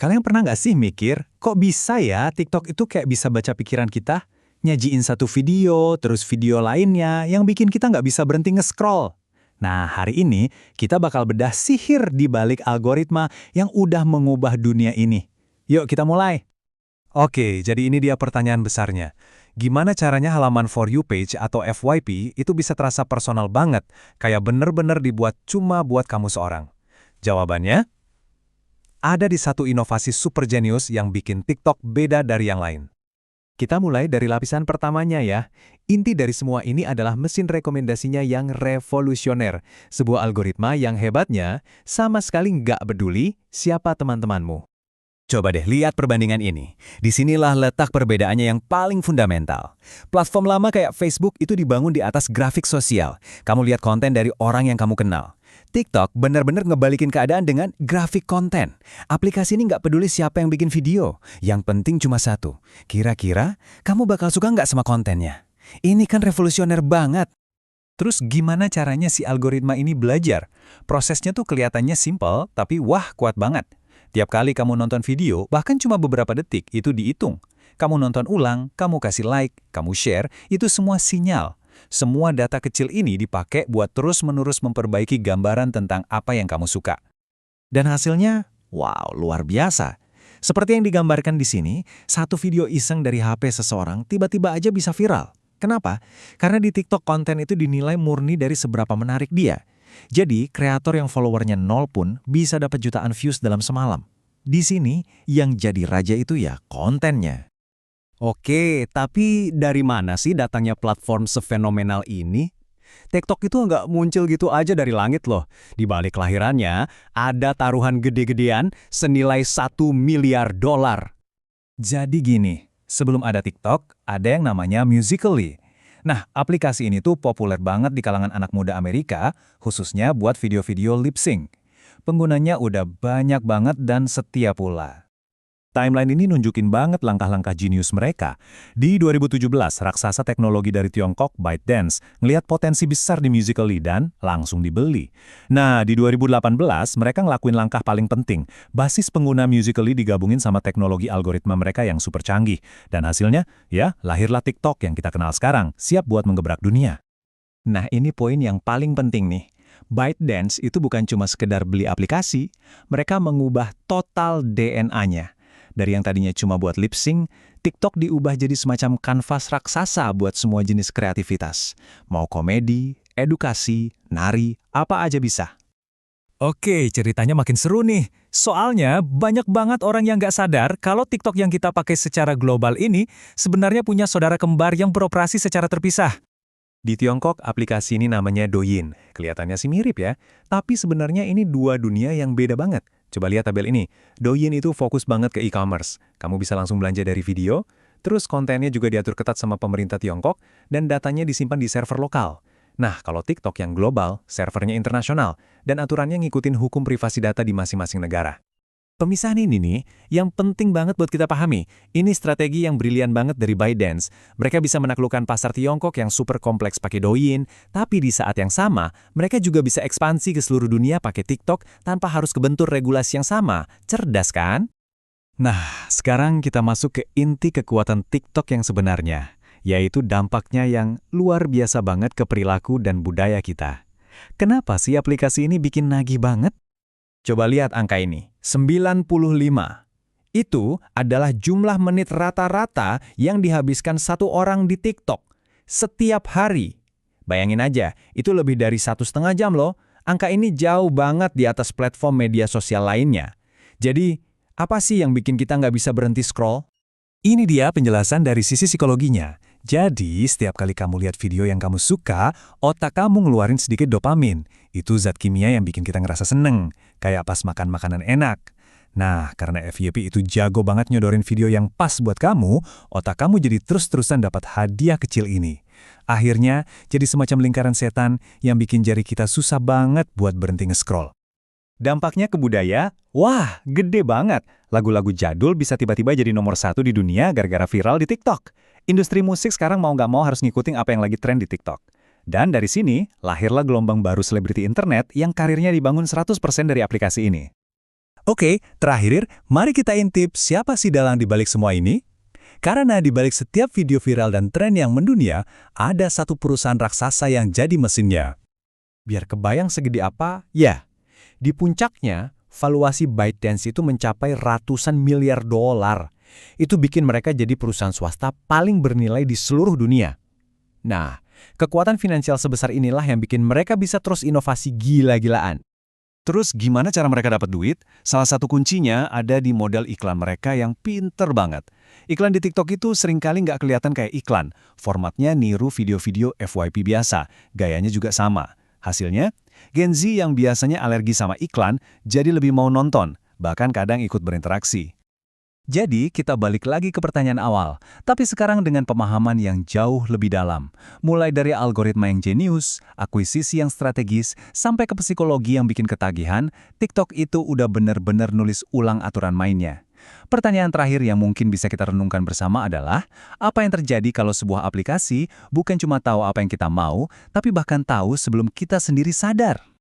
Kalian pernah nggak sih mikir, kok bisa ya TikTok itu kayak bisa baca pikiran kita? Nyajiin satu video, terus video lainnya, yang bikin kita nggak bisa berhenti nge-scroll. Nah, hari ini kita bakal bedah sihir di balik algoritma yang udah mengubah dunia ini. Yuk kita mulai. Oke, jadi ini dia pertanyaan besarnya. Gimana caranya halaman For You page atau FYP itu bisa terasa personal banget, kayak bener-bener dibuat cuma buat kamu seorang? Jawabannya, ada di satu inovasi super jenius yang bikin TikTok beda dari yang lain. Kita mulai dari lapisan pertamanya ya. Inti dari semua ini adalah mesin rekomendasinya yang revolusioner. Sebuah algoritma yang hebatnya sama sekali nggak peduli siapa teman-temanmu. Coba deh lihat perbandingan ini. Disinilah letak perbedaannya yang paling fundamental. Platform lama kayak Facebook itu dibangun di atas grafik sosial. Kamu lihat konten dari orang yang kamu kenal. TikTok benar-benar ngebalikin keadaan dengan grafik konten. Aplikasi ini nggak peduli siapa yang bikin video. Yang penting cuma satu. Kira-kira kamu bakal suka nggak sama kontennya? Ini kan revolusioner banget. Terus gimana caranya si algoritma ini belajar? Prosesnya tuh kelihatannya simple, tapi wah kuat banget. Tiap kali kamu nonton video, bahkan cuma beberapa detik, itu dihitung. Kamu nonton ulang, kamu kasih like, kamu share, itu semua sinyal. Semua data kecil ini dipakai buat terus-menerus memperbaiki gambaran tentang apa yang kamu suka. Dan hasilnya, wow, luar biasa. Seperti yang digambarkan di sini, satu video iseng dari HP seseorang tiba-tiba aja bisa viral. Kenapa? Karena di TikTok konten itu dinilai murni dari seberapa menarik dia. Jadi, kreator yang followernya 0 pun bisa dapat jutaan views dalam semalam. Di sini, yang jadi raja itu ya kontennya. Oke, tapi dari mana sih datangnya platform sefenomenal ini? TikTok itu nggak muncul gitu aja dari langit loh. Di balik kelahirannya, ada taruhan gede-gedean senilai $1 miliar. Jadi gini, sebelum ada TikTok, ada yang namanya Musical.ly. Nah, aplikasi ini tuh populer banget di kalangan anak muda Amerika, khususnya buat video-video lip sync. Penggunanya udah banyak banget dan setia pula. Timeline ini nunjukin banget langkah-langkah jenius mereka. Di 2017, raksasa teknologi dari Tiongkok, ByteDance, ngelihat potensi besar di Musical.ly dan langsung dibeli. Nah, di 2018, mereka ngelakuin langkah paling penting. Basis pengguna Musical.ly digabungin sama teknologi algoritma mereka yang super canggih. Dan hasilnya, ya, lahirlah TikTok yang kita kenal sekarang, siap buat menggebrak dunia. Nah, ini poin yang paling penting nih. ByteDance itu bukan cuma sekedar beli aplikasi, mereka mengubah total DNA-nya. Dari yang tadinya cuma buat lip sync, TikTok diubah jadi semacam kanvas raksasa buat semua jenis kreativitas. Mau komedi, edukasi, nari, apa aja bisa. Oke, ceritanya makin seru nih. Soalnya banyak banget orang yang nggak sadar kalau TikTok yang kita pakai secara global ini sebenarnya punya saudara kembar yang beroperasi secara terpisah. Di Tiongkok, aplikasi ini namanya Douyin. Kelihatannya sih mirip ya, tapi sebenarnya ini dua dunia yang beda banget. Coba lihat tabel ini. Douyin itu fokus banget ke e-commerce. Kamu bisa langsung belanja dari video, terus kontennya juga diatur ketat sama pemerintah Tiongkok, dan datanya disimpan di server lokal. Nah, kalau TikTok yang global, servernya internasional, dan aturannya ngikutin hukum privasi data di masing-masing negara. Pemisahan ini nih, yang penting banget buat kita pahami. Ini strategi yang brilian banget dari ByteDance. Mereka bisa menaklukkan pasar Tiongkok yang super kompleks pakai Douyin, tapi di saat yang sama, mereka juga bisa ekspansi ke seluruh dunia pakai TikTok tanpa harus kebentur regulasi yang sama. Cerdas kan? Nah, sekarang kita masuk ke inti kekuatan TikTok yang sebenarnya, yaitu dampaknya yang luar biasa banget ke perilaku dan budaya kita. Kenapa sih aplikasi ini bikin nagih banget? Coba lihat angka ini, 95. Itu adalah jumlah menit rata-rata yang dihabiskan satu orang di TikTok setiap hari. Bayangin aja, itu lebih dari 1,5 jam loh. Angka ini jauh banget di atas platform media sosial lainnya. Jadi, apa sih yang bikin kita nggak bisa berhenti scroll? Ini dia penjelasan dari sisi psikologinya. Jadi, setiap kali kamu lihat video yang kamu suka, otak kamu ngeluarin sedikit dopamin. Itu zat kimia yang bikin kita ngerasa seneng, kayak pas makan makanan enak. Nah, karena FYP itu jago banget nyodorin video yang pas buat kamu, otak kamu jadi terus-terusan dapat hadiah kecil ini. Akhirnya, jadi semacam lingkaran setan yang bikin jari kita susah banget buat berhenti nge-scroll. Dampaknya ke budaya, wah, gede banget. Lagu-lagu jadul bisa tiba-tiba jadi nomor 1 di dunia gara-gara viral di TikTok. Industri musik sekarang mau nggak mau harus ngikutin apa yang lagi tren di TikTok. Dan dari sini, lahirlah gelombang baru selebriti internet yang karirnya dibangun 100% dari aplikasi ini. Oke, terakhir, mari kita intip siapa sih dalang di balik semua ini? Karena di balik setiap video viral dan tren yang mendunia, ada satu perusahaan raksasa yang jadi mesinnya. Biar kebayang segede apa? Ya, di puncaknya, valuasi ByteDance itu mencapai ratusan miliar dolar. Itu bikin mereka jadi perusahaan swasta paling bernilai di seluruh dunia. Nah, kekuatan finansial sebesar inilah yang bikin mereka bisa terus inovasi gila-gilaan. Terus gimana cara mereka dapat duit? Salah satu kuncinya ada di model iklan mereka yang pinter banget. Iklan di TikTok itu seringkali nggak kelihatan kayak iklan. Formatnya niru video-video FYP biasa, gayanya juga sama. Hasilnya, Gen Z yang biasanya alergi sama iklan jadi lebih mau nonton, bahkan kadang ikut berinteraksi. Jadi, kita balik lagi ke pertanyaan awal, tapi sekarang dengan pemahaman yang jauh lebih dalam. Mulai dari algoritma yang jenius, akuisisi yang strategis, sampai ke psikologi yang bikin ketagihan, TikTok itu udah bener-bener nulis ulang aturan mainnya. Pertanyaan terakhir yang mungkin bisa kita renungkan bersama adalah, apa yang terjadi kalau sebuah aplikasi bukan cuma tahu apa yang kita mau, tapi bahkan tahu sebelum kita sendiri sadar?